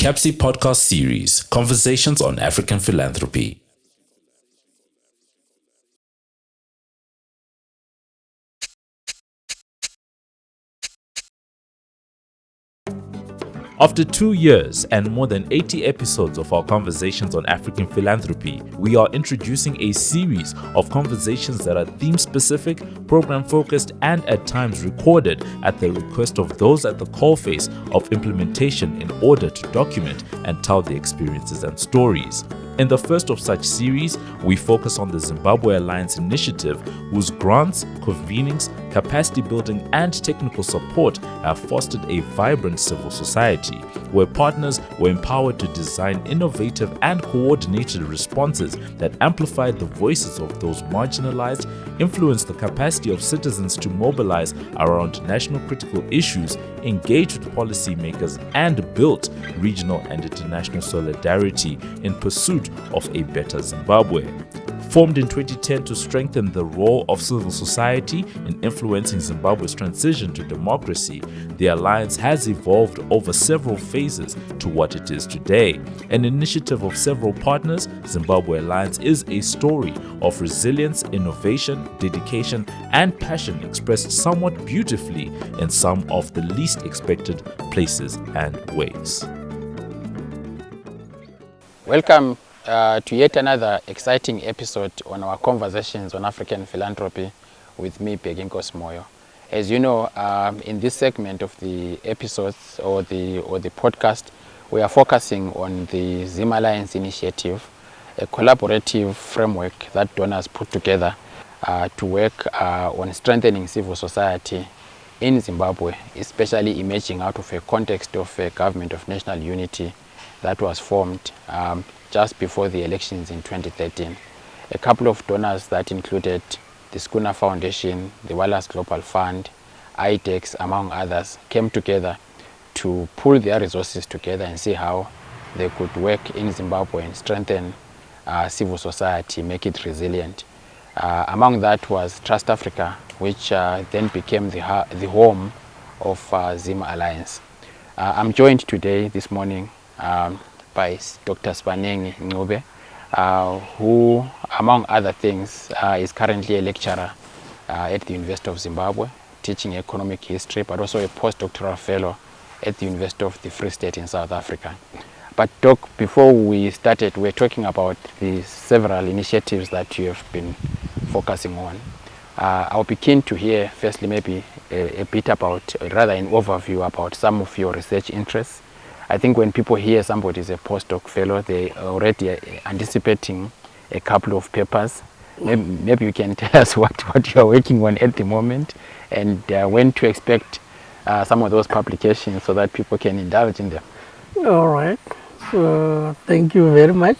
CAPSI podcast series, Conversations on African Philanthropy. After 2 years and more than 80 episodes of our Conversations on African Philanthropy, we are introducing a series of conversations that are theme-specific, program-focused, and at times recorded at the request of those at the coalface of implementation in order to document and tell their experiences and stories. In the first of such series, we focus on the Zimbabwe Alliance Initiative, whose grants, convenings, capacity building, and technical support have fostered a vibrant civil society, where partners were empowered to design innovative and coordinated responses that amplify the voices of those marginalized, influence the capacity of citizens to mobilize around national critical issues, engage with policymakers, and built regional and international solidarity in pursuit of a better Zimbabwe. Formed in 2010 to strengthen the role of civil society in influencing Zimbabwe's transition to democracy, the Alliance has evolved over several phases to what it is today. An initiative of several partners, Zimbabwe Alliance is a story of resilience, innovation, dedication, and passion expressed somewhat beautifully in some of the least expected places and ways. Welcome to yet another exciting episode on our Conversations on African Philanthropy with me, Moyo. As you know, in this segment of the episodes or the podcast, we are focusing on the ZimAlliance Initiative, a collaborative framework that donors put together to work on strengthening civil society in Zimbabwe, especially emerging out of a context of a government of national unity that was formed just before the elections in 2013. A couple of donors that included the Schooner Foundation, the Wallace Global Fund, IDEX, among others, came together to pool their resources together and see how they could work in Zimbabwe and strengthen civil society, make it resilient. Among that was Trust Africa, which then became the home of ZimAlliance. I'm joined today, this morning, by Dr. Sibanengi Ncube, who, among other things, is currently a lecturer at the University of Zimbabwe, teaching economic history, but also a postdoctoral fellow at the University of the Free State in South Africa. But Doc, before we started, we were talking about the several initiatives that you have been focusing on. I'll be keen to hear, firstly, maybe a bit about, rather an overview about some of your research interests. I think when people hear somebody is a postdoc fellow, they are already anticipating a couple of papers. Maybe you can tell us what you are working on at the moment and when to expect some of those publications so that people can indulge in them. All right. So thank you very much.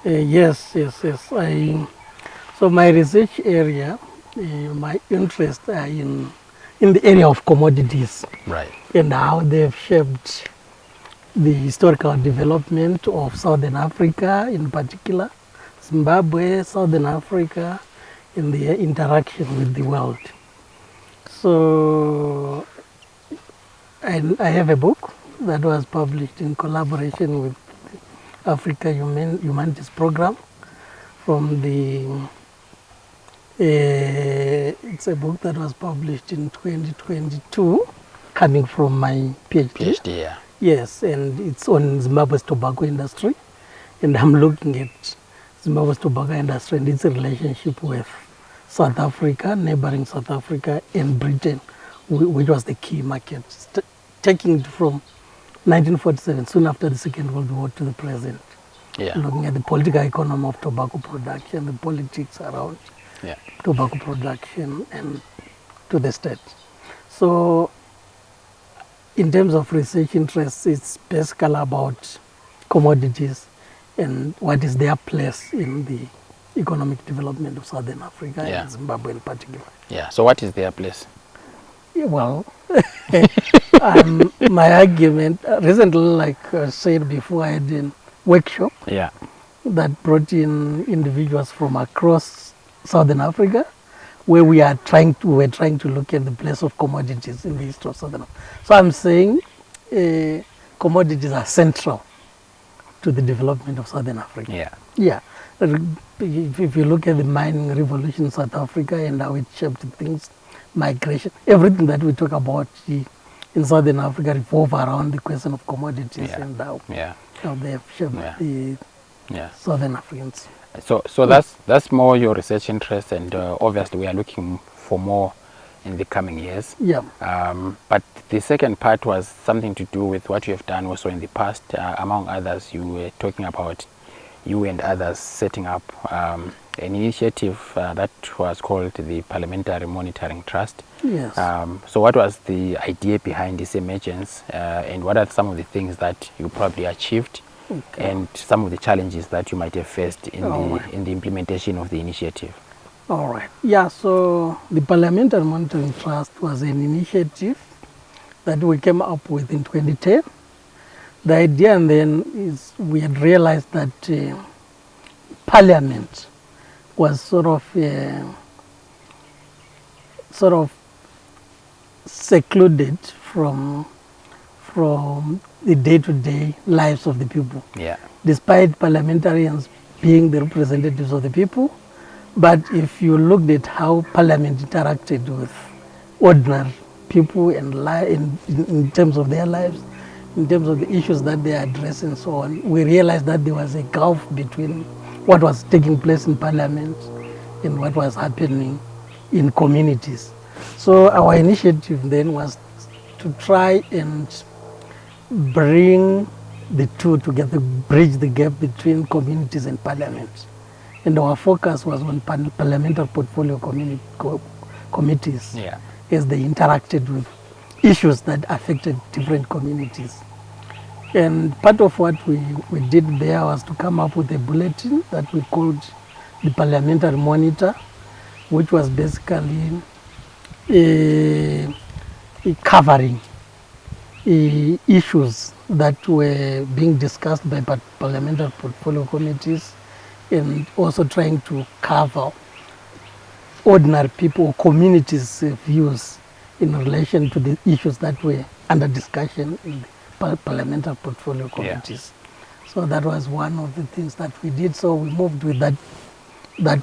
Yes. So my research area, my interests are in the area of commodities, right, and how they've shaped the historical development of Southern Africa, in particular Zimbabwe, Southern Africa, in their interaction with the world. So I have a book that was published in collaboration with Africa Humanities Program from the it's a book that was published in 2022, coming from my PhD. Yeah. Yes, and it's on Zimbabwe's tobacco industry, and I'm looking at Zimbabwe's tobacco industry and its relationship with South Africa, neighboring South Africa, and Britain, which was the key market, taking it from 1947, soon after the Second World War, to the present. Yeah. Looking at the political economy of tobacco production, the politics around tobacco production and to the state. So in terms of research interests, it's basically about commodities and what is their place in the economic development of Southern Africa and Zimbabwe in particular. Yeah, so what is their place? Well, my argument, recently, like I said before, I had a workshop that brought in individuals from across Southern Africa, where we were trying to look at the place of commodities in the history of Southern Africa. So I'm saying commodities are central to the development of Southern Africa. Yeah. Yeah. If you look at the mining revolution in South Africa and how it shaped things, migration, everything that we talk about in Southern Africa revolve around the question of commodities and how they have shaped the Southern Africans. So that's more your research interest, and obviously we are looking for more in the coming years. Yeah. But the second part was something to do with what you have done also in the past. Among others, you were talking about you and others setting up an initiative that was called the Parliamentary Monitoring Trust. Yes. So what was the idea behind this emergence, and what are some of the things that you probably achieved, and some of the challenges that you might have faced in the implementation of the initiative? All right. Yeah, so the Parliamentary Monitoring Trust was an initiative that we came up with in 2010. The idea then is we had realized that Parliament was sort of secluded from the day-to-day lives of the people. Yeah. Despite parliamentarians being the representatives of the people, but if you looked at how Parliament interacted with ordinary people and in terms of their lives, in terms of the issues that they address and so on, we realized that there was a gulf between what was taking place in Parliament and what was happening in communities. So our initiative then was to try and bring the two together, bridge the gap between communities and Parliament. And our focus was on parliamentary portfolio committees as they interacted with issues that affected different communities. And part of what we did there was to come up with a bulletin that we called the Parliamentary Monitor, which was basically covering issues that were being discussed by parliamentary portfolio committees, and also trying to cover ordinary people, communities' views in relation to the issues that were under discussion in the parliamentary portfolio committees. So that was one of the things that we did. So we moved with that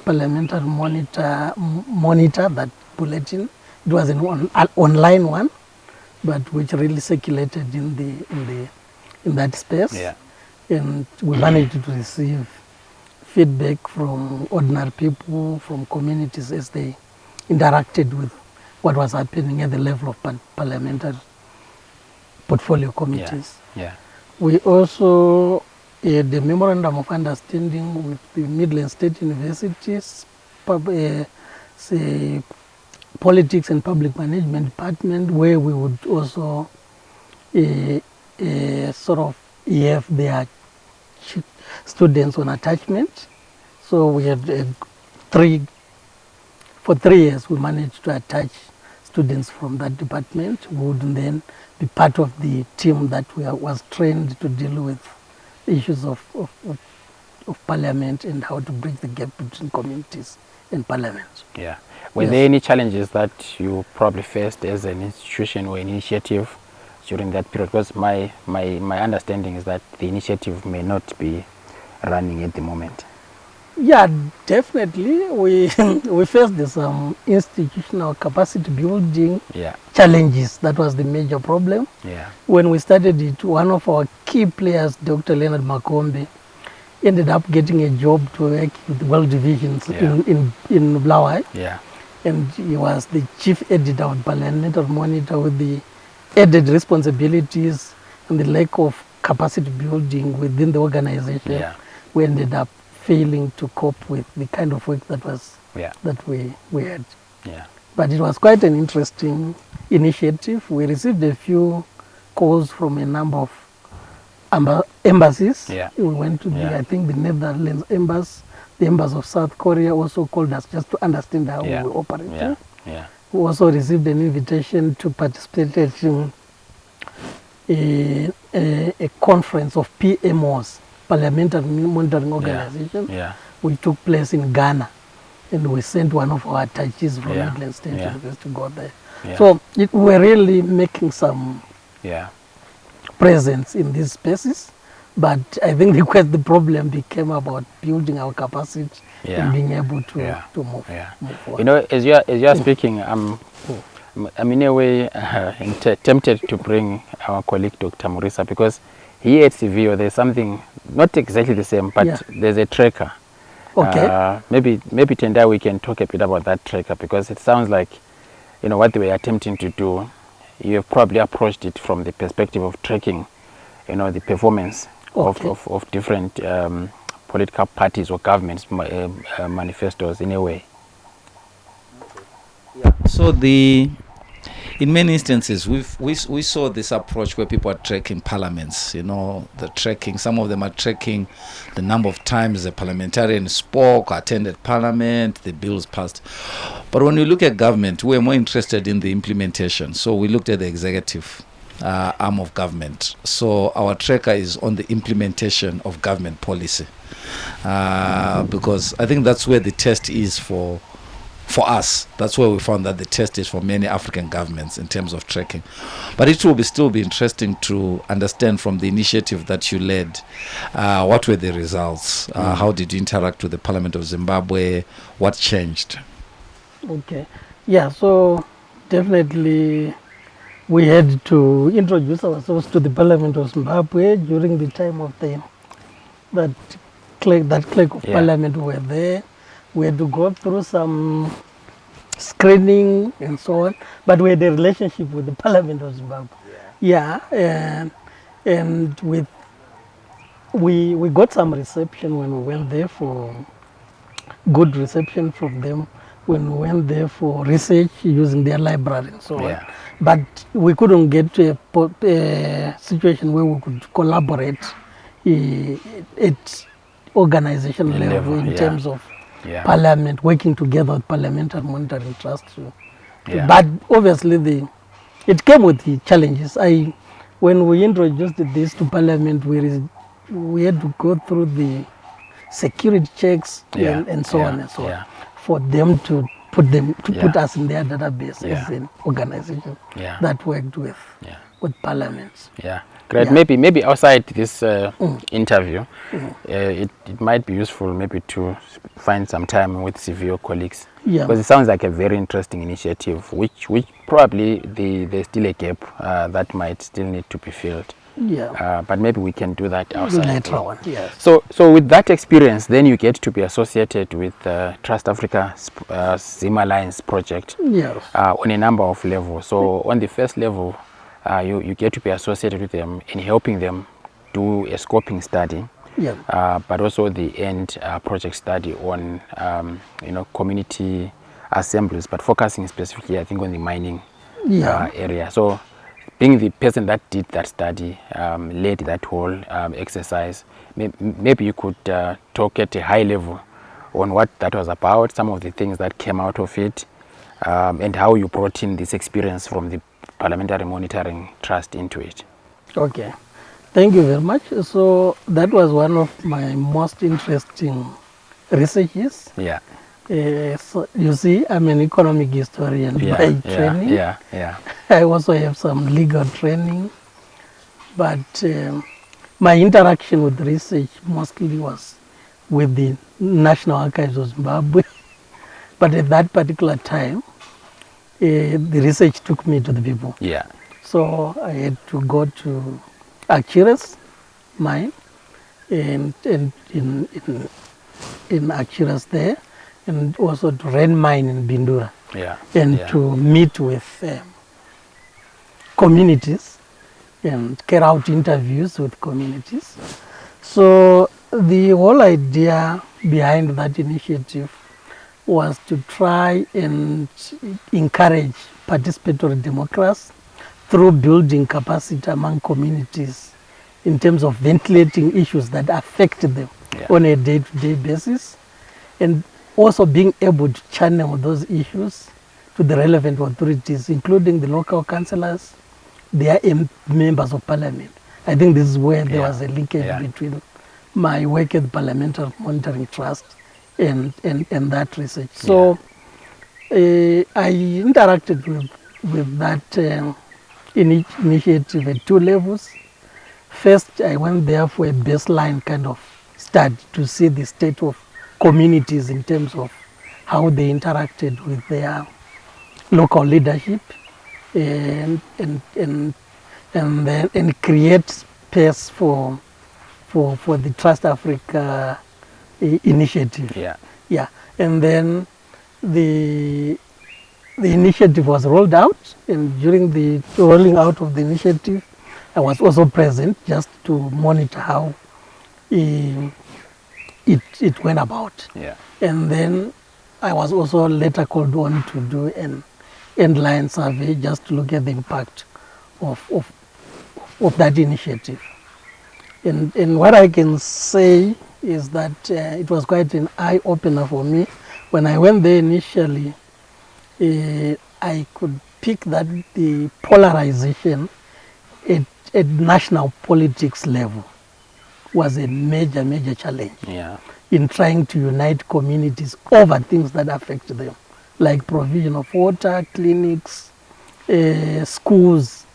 parliamentary monitor, that bulletin. It was an online one, but which really circulated in that space. Yeah. And we managed to receive feedback from ordinary people, from communities as they interacted with what was happening at the level of parliamentary portfolio committees. Yeah. We also had a memorandum of understanding with the Midland State University's Politics and Public Management Department, where we would also sort of have their students on attachment. So we had for 3 years we managed to attach students from that department who would then be part of the team that was trained to deal with issues of Parliament and how to bridge the gap between communities and Parliament. Yeah. Were there any challenges that you probably faced as an institution or an initiative during that period? Because my understanding is that the initiative may not be running at the moment. Yeah, definitely. We faced some institutional capacity building challenges. That was the major problem. Yeah. When we started it, one of our key players, Dr. Leonard Makombe, ended up getting a job to work with World Divisions in Blaawai. Yeah. And he was the chief editor of Parliamentary Monitor, with the added responsibilities and the lack of capacity building within the organization. Yeah. We ended up failing to cope with the kind of work that was that we had. Yeah. But it was quite an interesting initiative. We received a few calls from a number of embassies. Yeah. We went to I think the Netherlands embassy. The embassy of South Korea also called us just to understand how we were operating. Yeah. Yeah. We also received an invitation to participate in a conference of PMOs, Parliamentary Monitoring Organization, which took place in Ghana. And we sent one of our attaches from Midland State University to go there. Yeah. So we were really making some presence in these spaces. But I think the problem became about building our capacity and being able to move forward. You know, as you are speaking, I'm in a way tempted to bring our colleague Dr. Murisa, because here at CVO there's something not exactly the same, but there's a tracker. Okay. Maybe Tendai, we can talk a bit about that tracker, because it sounds like, you know, what they were attempting to do, you have probably approached it from the perspective of tracking, you know, the performance of different political parties or governments manifestos in a way. So in many instances, we saw this approach where people are tracking parliaments. You know, some of them are tracking the number of times the parliamentarian spoke, attended parliament, the bills passed. But when we look at government, we're more interested in the implementation. So we looked at the executive arm of government. So our tracker is on the implementation of government policy, because I think that's where the test is for us. That's where we found that the test is for many African governments in terms of tracking. But it will still be interesting to understand from the initiative that you led, what were the results? How did you interact with the Parliament of Zimbabwe? What changed? Okay. Yeah, so definitely we had to introduce ourselves to the Parliament of Zimbabwe during the time of that clerk of Parliament were there. We had to go through some screening and so on, but we had a relationship with the Parliament of Zimbabwe. And we got some reception when we went there, for good reception from them when we went there for research using their library and so on. But we couldn't get to a situation where we could collaborate at organizational level in terms of Parliament, working together with Parliamentary Monitoring Trust. But obviously it came with the challenges. When we introduced this to Parliament, we had to go through the security checks and so on and so on, for them to put us in their database as an organization that worked with parliaments. Great. Maybe outside this interview, it might be useful maybe to find some time with CVO colleagues, because it sounds like a very interesting initiative, which probably there's still a gap that might still need to be filled. But maybe we can do that outside later on. So with that experience, then you get to be associated with Trust Africa's ZimAlliance project on a number of levels. So on the first level, you get to be associated with them in helping them do a scoping study, but also the end project study on community assemblies, but focusing specifically, I think, on the mining area. So being the person that did that study, led that whole exercise, maybe you could talk at a high level on what that was about, some of the things that came out of it, and how you brought in this experience from the Parliamentary Monitoring Trust into it. Okay, thank you very much. So that was one of my most interesting researches. So you see, I'm an economic historian by training. I also have some legal training, but my interaction with research mostly was with the National Archives of Zimbabwe. But at that particular time, the research took me to the people. So I had to go to Akira's mine, and in Akira's there, and also to Ren mine in Bindura, to meet with communities and carry out interviews with communities. So the whole idea behind that initiative was to try and encourage participatory democracy through building capacity among communities in terms of ventilating issues that affect them on a day-to-day basis, and also being able to channel those issues to the relevant authorities, including the local councillors, their members of parliament. I think this is where there was a linkage between my work at the Parliamentary Monitoring Trust and that research. So I interacted with that initiative at two levels. First, I went there for a baseline kind of study to see the state of communities in terms of how they interacted with their local leadership, and then create space for the Trust Africa initiative. Yeah. And then the initiative was rolled out, and during the rolling out of the initiative, I was also present just to monitor how it went about. Yeah. And then I was also later called on to do an end-line survey just to look at the impact of that initiative. And what I can say is that it was quite an eye-opener for me. When I went there initially, I could pick that the polarization at national politics level was a major challenge in trying to unite communities over things that affect them, like provision of water, clinics, schools,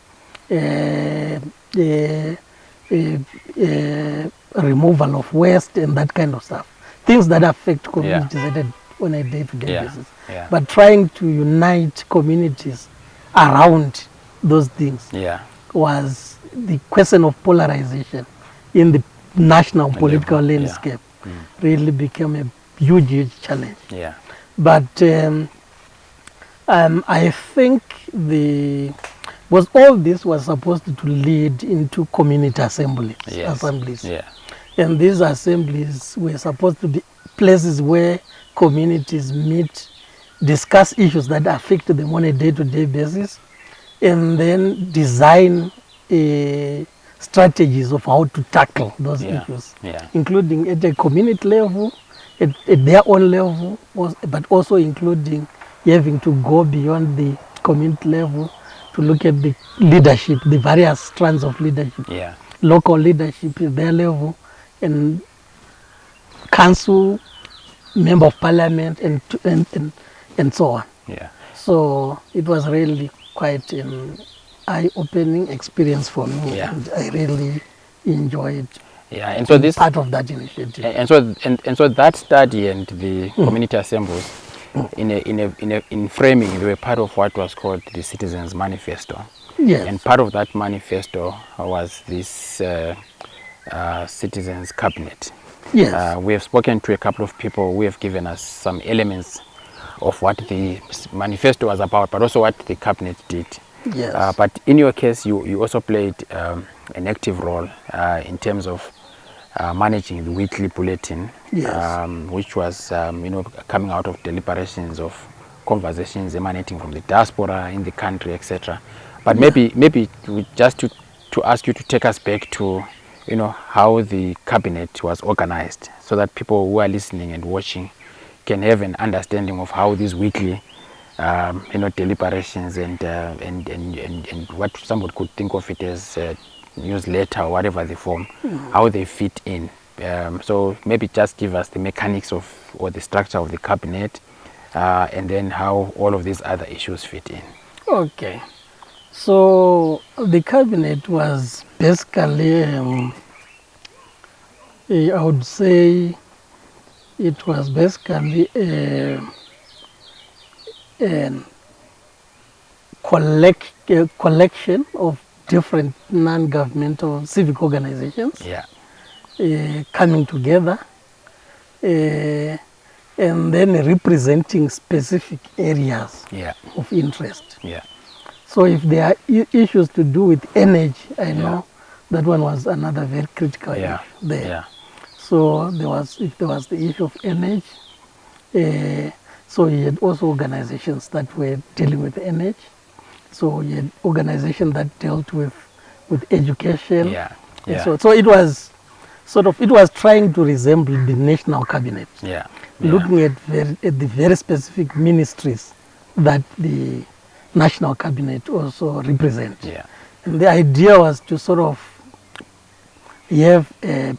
removal of waste and that kind of stuff. Things that affect communities on a day-to-day basis. Yeah. But trying to unite communities around those things was the question of polarization in the national political landscape. Really became a huge challenge. Yeah. But I think all this was supposed to lead into community assemblies. Yeah. And these assemblies were supposed to be places where communities meet, discuss issues that affect them on a day-to-day basis, and then design strategies of how to tackle those issues, including at a community level, at their own level, but also including having to go beyond the community level to look at the leadership, the various strands of leadership, local leadership at their level, and council, member of parliament, and so on. Yeah. So it was really quite an eye-opening experience for me, and I really enjoyed and so this part of that initiative. And so that study and the community assemblies, in framing, they were part of what was called the Citizens Manifesto. Yes. And part of that manifesto was this Citizens Cabinet. Yes. We have spoken to a couple of people who have given us some elements of what the manifesto was about, but also what the cabinet did. Yes. But in your case, you also played an active role in terms of managing the weekly bulletin, which was coming out of deliberations of conversations emanating from the diaspora in the country, etc. But maybe just to ask you to take us back to how the cabinet was organized, so that people who are listening and watching can have an understanding of how these weekly deliberations and what somebody could think of it as newsletter or whatever the form, how they fit in. So maybe just give us the mechanics or the structure of the cabinet, and then how all of these other issues fit in. Okay. So the cabinet was basically, I would say, it was basically a collection of different non-governmental civic organizations coming together, and then representing specific areas of interest. So if there are issues to do with energy, I know that one was another very critical issue there. So if there was the issue of energy, so you had also organizations that were dealing with energy. So you had organizations that dealt with education. So it was it was trying to resemble the national cabinet, looking at the very specific ministries that the national cabinet also represent. And the idea was to sort of have a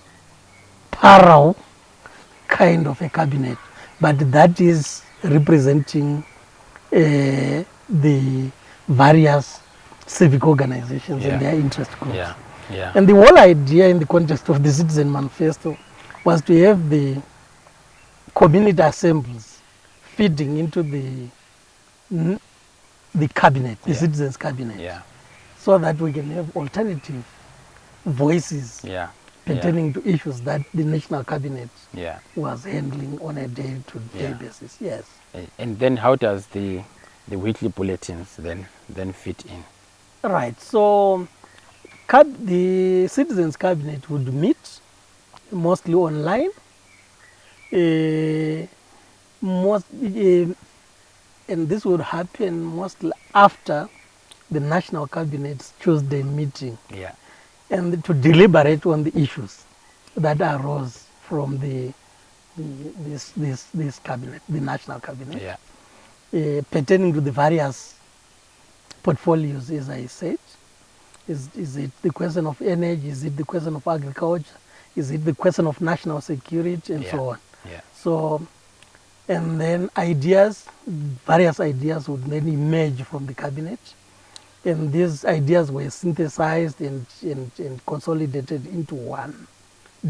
parallel kind of a cabinet, but that is representing the various civic organizations and their interest groups. Yeah. And the whole idea in the context of the Citizen Manifesto was to have the community assemblies feeding into the cabinet, the Yeah. citizens' cabinet, Yeah. so that we can have alternative voices Yeah. pertaining to issues that the national cabinet Yeah. was handling on a day-to-day Yeah. basis. Yes. And then how does the weekly bulletins then fit in? Right. So the citizens' cabinet would meet mostly online. And this would happen mostly after the national cabinet's Tuesday meeting, Yeah. and to deliberate on the issues that arose from this cabinet, the national cabinet, Yeah. pertaining to the various portfolios, as I said. Is it the question of energy? Is it the question of agriculture? Is it the question of national security, and so on? Yeah. So, and then various ideas would then emerge from the cabinet. And these ideas were synthesized and consolidated into one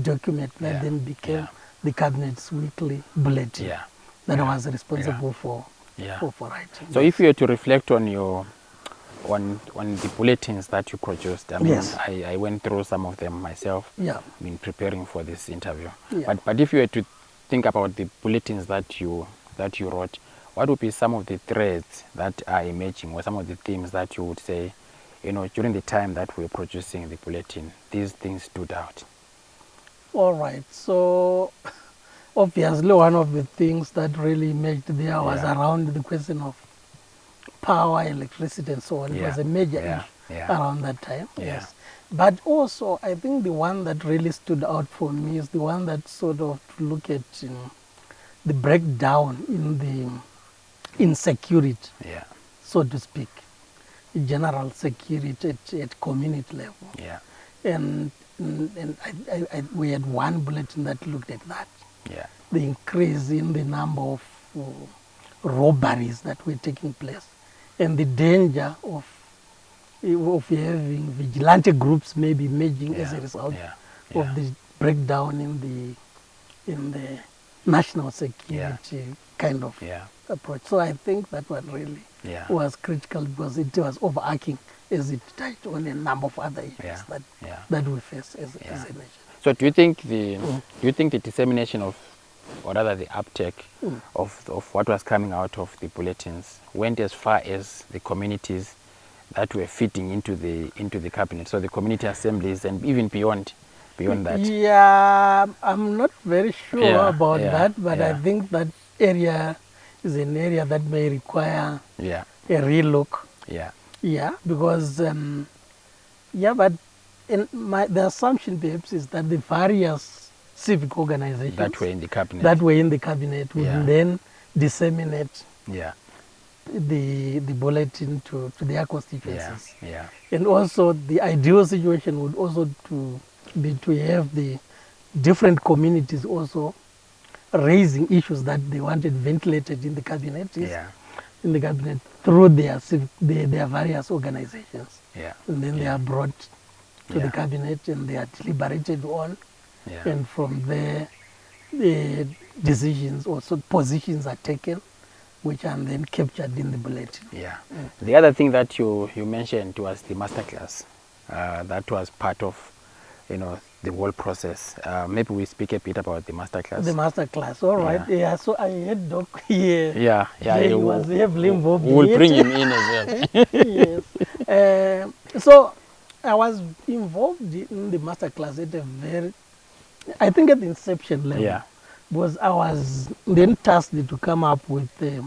document that then became the cabinet's weekly bulletin that was responsible for writing. So if you were to reflect on your on the bulletins that you produced, I mean, Yes. I went through some of them myself in preparing for this interview. Yeah. But if you were to think about the bulletins that you wrote, what would be some of the threads that are emerging, or some of the themes that you would say, during the time that we were producing the bulletin, these things stood out? All right. So obviously one of the things that really emerged there was around the question of power, electricity, and so on. It was a major issue around that time. Yes. But also, I think the one that really stood out for me is the one that sort of look at the breakdown in the insecurity, so to speak, general security at community level. Yeah. And we had one bulletin that looked at that. Yeah. The increase in the number of robberies that were taking place, and the danger of having vigilante groups maybe emerging as a result of the breakdown in the national security kind of approach. So I think that one really was critical, because it was overarching as it touched on a number of other issues that we face as a nation. So do you think the dissemination of, or rather the uptake of what was coming out of the bulletins went as far as the communities that were fitting into the cabinet, so the community assemblies and even beyond that? Yeah, I'm not very sure about that, but I think that area is an area that may require a relook. Yeah, because but the assumption perhaps is that the various civic organizations that were in the cabinet would then disseminate the bulletin to their constituencies. And also the ideal situation would also be to have the different communities also raising issues that they wanted ventilated in the cabinet, through their various organizations. And then they are brought to the cabinet and they are deliberated on. And from there, the decisions, also positions are taken, which are then captured in the bulletin. The other thing that you mentioned was the masterclass. That was part of the whole process. Maybe we speak a bit about the masterclass. The masterclass, all right. So I had Doc here. He was heavily involved. We'll bring him in as well. Yes. So I was involved in the masterclass at the inception level. Because I was then tasked to come up with a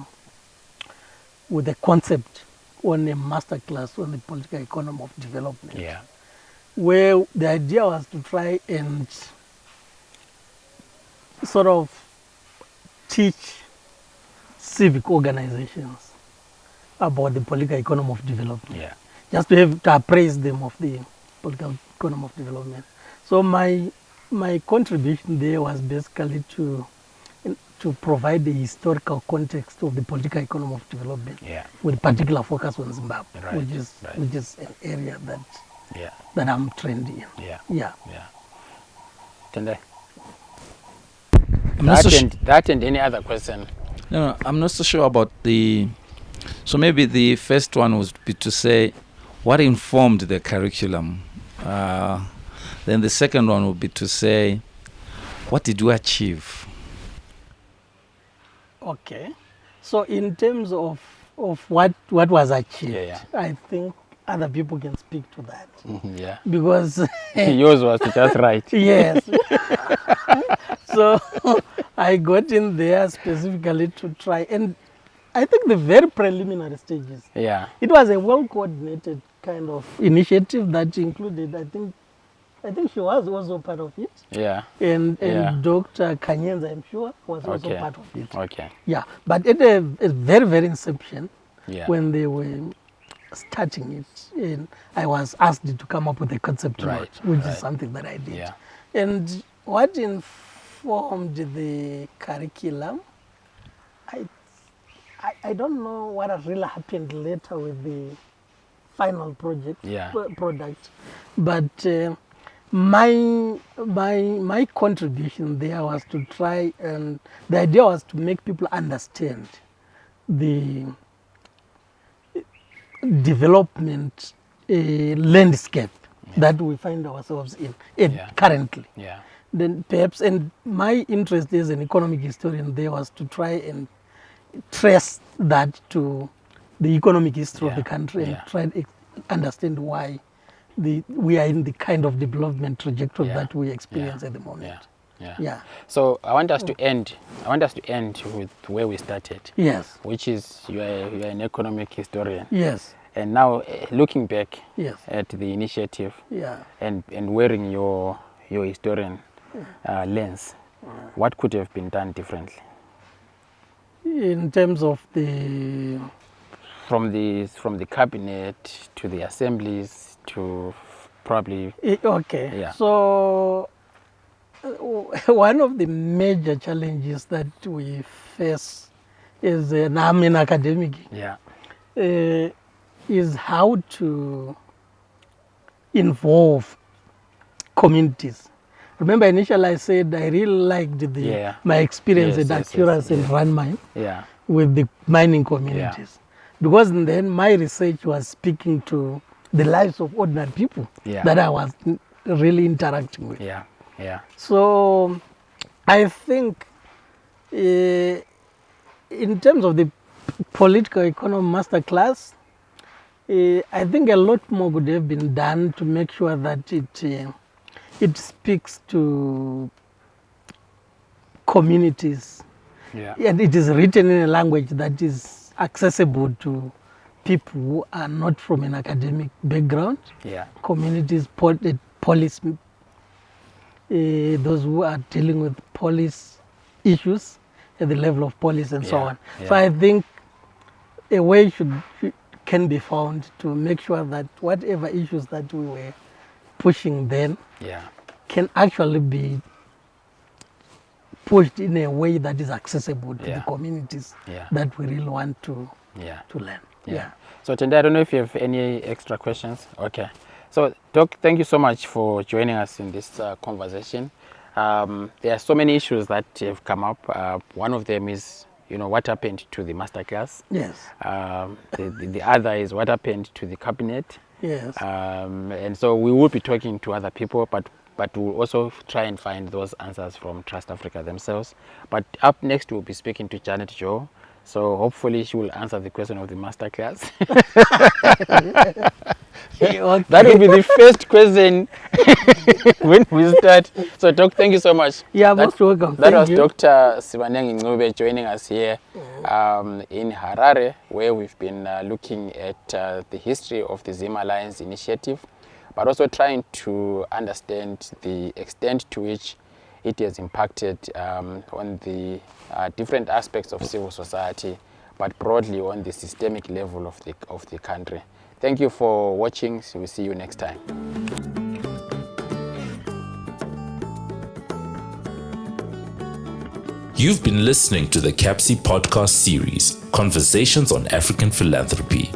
concept on a masterclass on the political economy of development. Where the idea was to try and sort of teach civic organizations about the political economy of development. Just to appraise them of the political economy of development. So my contribution there was basically to provide the historical context of the political economy of development, with particular focus on Zimbabwe, which is an area that that I'm trained in. Yeah. Tendai. I'm not so That and any other question? No, I'm not so sure about the... So maybe the first one would be to say, what informed the curriculum? Then the second one would be to say, what did you achieve? Okay. So in terms of what was achieved, I think other people can speak to that. Because yours was just right. Yes. So I got in there specifically to try, and I think the very preliminary stages. It was a well-coordinated kind of initiative that included, I think she was also part of it. And Dr. Kanyenza, I'm sure, was also part of it. But at a very, very inception, when they were starting it, and I was asked to come up with a concept note, which is something that I did. And what informed the curriculum, I don't know what has really happened later with the final product, but my contribution there was to try, and the idea was to make people understand the development landscape that we find ourselves in currently. Then perhaps, and my interest as an economic historian there was to try and trace that to the economic history of the country and try to understand why we are in the kind of development trajectory that we experience at the moment. So I want us to end with where we started. Which is you are an economic historian. And now looking back at the initiative and wearing your historian lens, what could have been done differently? In terms of the... From the cabinet to the assemblies to probably... So one of the major challenges that we face is, and I'm an academic, is how to involve communities. Remember, initially I said I really liked my experience at Accuracy and Run Mine with the mining communities. Because then my research was speaking to the lives of ordinary people that I was really interacting with. So I think in terms of the political economy masterclass, I think a lot more could have been done to make sure that it speaks to communities. And it is written in a language that is accessible to people who are not from an academic background. Communities, police, those who are dealing with police issues at the level of police and so on. So I think a way can be found to make sure that whatever issues that we were pushing then can actually be pushed in a way that is accessible to the communities that we really want to learn. So Tendai, I don't know if you have any extra questions. Okay. So Doc, thank you so much for joining us in this conversation. There are so many issues that have come up. One of them is, what happened to the masterclass. The other is what happened to the cabinet. And so we will be talking to other people, but we'll also try and find those answers from Trust Africa themselves. But up next, we'll be speaking to Janet Joe. So hopefully she will answer the question of the masterclass. That will be the first question when we start. So Doc, thank you so much. Most welcome. That was Dr. Sibanengi Ncube joining us here in Harare, where we've been looking at the history of the ZimAlliance Initiative, but also trying to understand the extent to which it has impacted on the different aspects of civil society, but broadly on the systemic level of the country. Thank you for watching. We'll see you next time. You've been listening to the CAPSI podcast series, Conversations on African Philanthropy.